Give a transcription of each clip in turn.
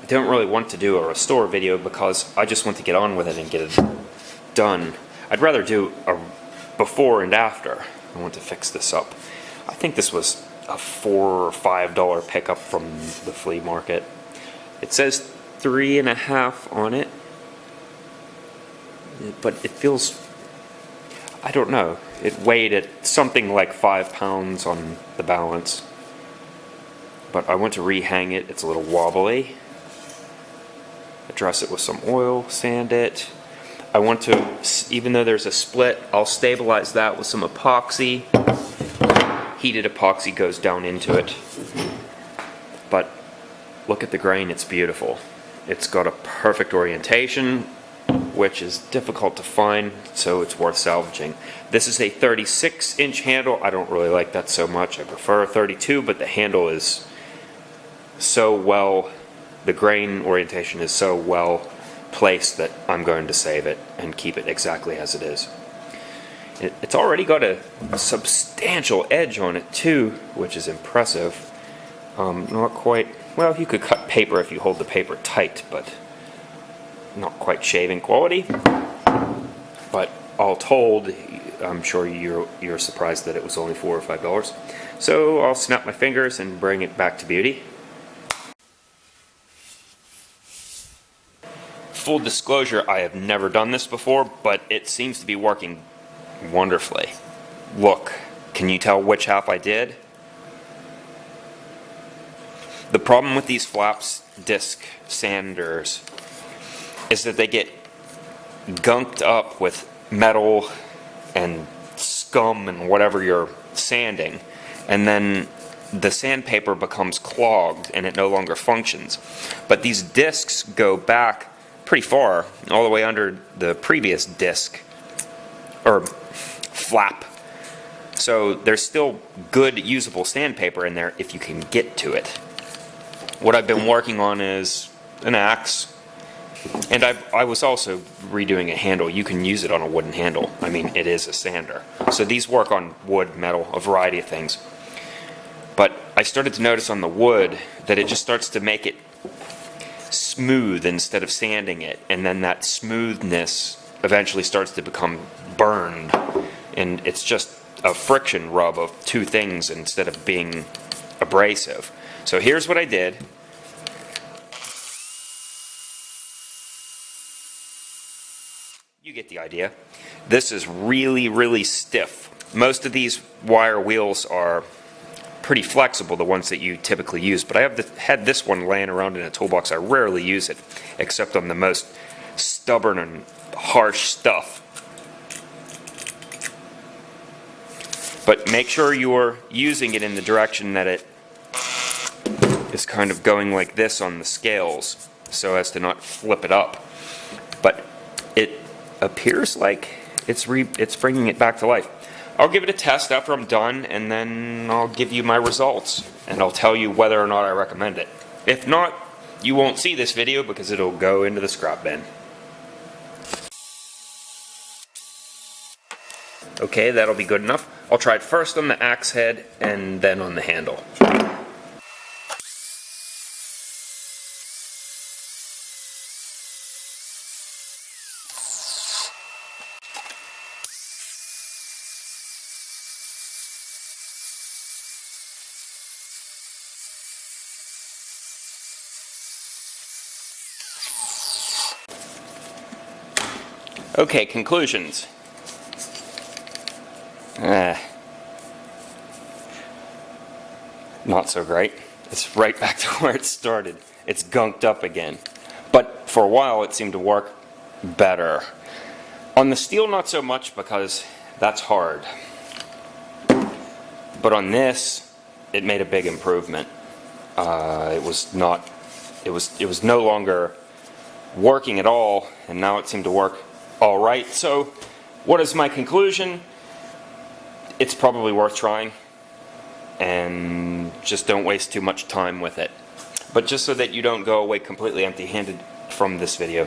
don't really want to do a restore video because I just want to get on with it and get it done. I'd rather do a before and after. I want to fix this up. I think this was a $4 or $5 pickup from the flea market. It says 3.5 on it, but it feels, I don't know, it weighed at something like 5 pounds on the balance. But I want to rehang it. It's a little wobbly. Address it with some oil, sand it. I want to, even though there's a split, I'll stabilize that with some epoxy. Heated epoxy goes down into it. But look at the grain, it's beautiful. It's got a perfect orientation, which is difficult to find, so it's worth salvaging. This is a 36-inch handle. I don't really like that so much. I prefer a 32, but the handle is so well, the grain orientation is so well placed that I'm going to save it and keep it exactly as it is. It's already got a substantial edge on it too, which is impressive. Not quite, well, you could cut paper if you hold the paper tight, but not quite shaving quality. But all told, I'm sure you're surprised that it was only $4 or $5. So I'll snap my fingers and bring it back to beauty. Full disclosure, I have never done this before, but it seems to be working wonderfully. Look, can you tell which half I did? The problem with these flaps disc sanders is that they get gunked up with metal and scum and whatever you're sanding, and then the sandpaper becomes clogged and it no longer functions. But these discs go back pretty far, all the way under the previous disc or flap. So there's still good usable sandpaper in there if you can get to it. What I've been working on is an axe, and I was also redoing a handle. You can use it on a wooden handle. I mean, it is a sander. So these work on wood, metal, a variety of things. But I started to notice on the wood that it just starts to make it smooth instead of sanding it, and then that smoothness eventually starts to become burned, and it's just a friction rub of two things instead of being abrasive. So here's what I did. You get the idea. This is really, really stiff. Most of these wire wheels are pretty flexible, the ones that you typically use, but I had this one laying around in a toolbox. I rarely use it, except on the most stubborn and harsh stuff. But make sure you're using it in the direction that it is kind of going like this on the scales, so as to not flip it up. But it appears like it's bringing it back to life. I'll give it a test after I'm done, and then I'll give you my results, and I'll tell you whether or not I recommend it. If not, you won't see this video because it'll go into the scrap bin. Okay, that'll be good enough. I'll try it first on the axe head and then on the handle. Okay, conclusions. Not so great. It's right back to where it started. It's gunked up again. But for a while it seemed to work better. On the steel, not so much, because that's hard. But on this, it made a big improvement. It was no longer working at all, and now it seemed to work all right. So what is my conclusion? It's probably worth trying, and just don't waste too much time with it. But just so that you don't go away completely empty-handed from this video,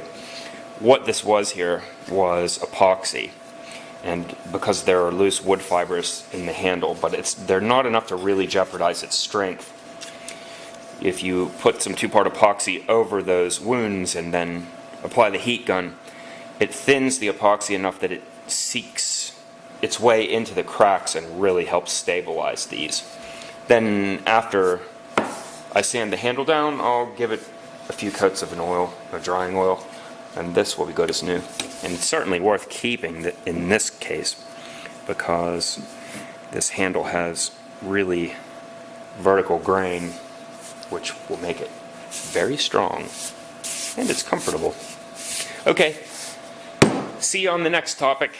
what this was here was epoxy, and because there are loose wood fibers in the handle, but they're not enough to really jeopardize its strength. if you put some two-part epoxy over those wounds and then apply the heat gun, it thins the epoxy enough that it seeks its way into the cracks and really helps stabilize these. Then after I sand the handle down, I'll give it a few coats of an oil, a drying oil, and this will be good as new. And it's certainly worth keeping in this case because this handle has really vertical grain, which will make it very strong, and it's comfortable. Okay, see you on the next topic.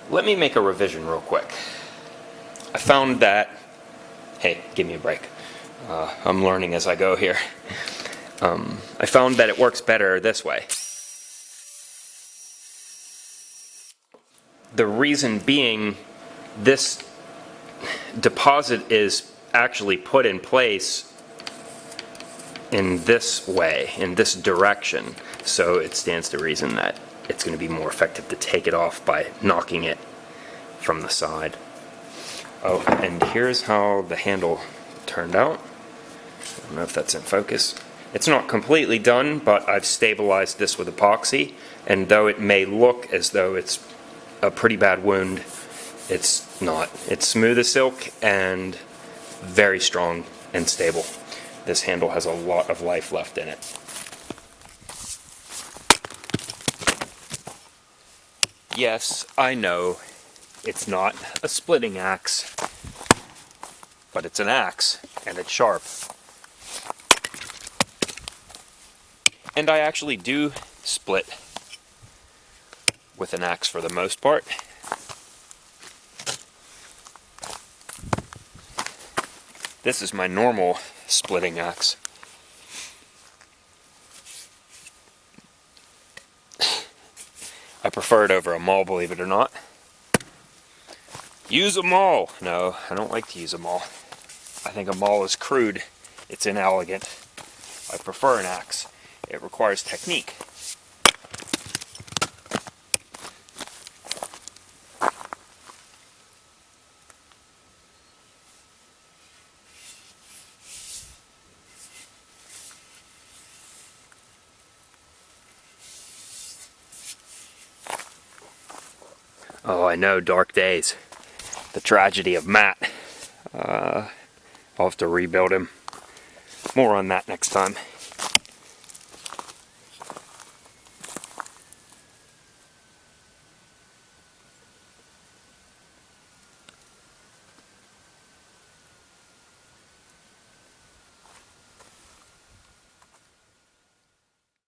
Let me make a revision real quick. I found that, hey, give me a break. I'm learning as I go here. I found that it works better this way. The reason being, this deposit is actually put in place in this way, in this direction, so it stands to reason that it's going to be more effective to take it off by knocking it from the side. Oh, and here's how the handle turned out. I don't know if that's in focus. It's not completely done, but I've stabilized this with epoxy, and though it may look as though it's a pretty bad wound, it's not. It's smooth as silk and very strong and stable. This handle has a lot of life left in it. Yes, I know, it's not a splitting axe, but it's an axe, and it's sharp. And I actually do split with an axe for the most part. This is my normal splitting axe. I prefer it over a maul, believe it or not. Use a maul! No, I don't like to use a maul. I think a maul is crude. It's inelegant. I prefer an axe. It requires technique. Oh, I know, dark days. The tragedy of Matt. I'll have to rebuild him. More on that next time.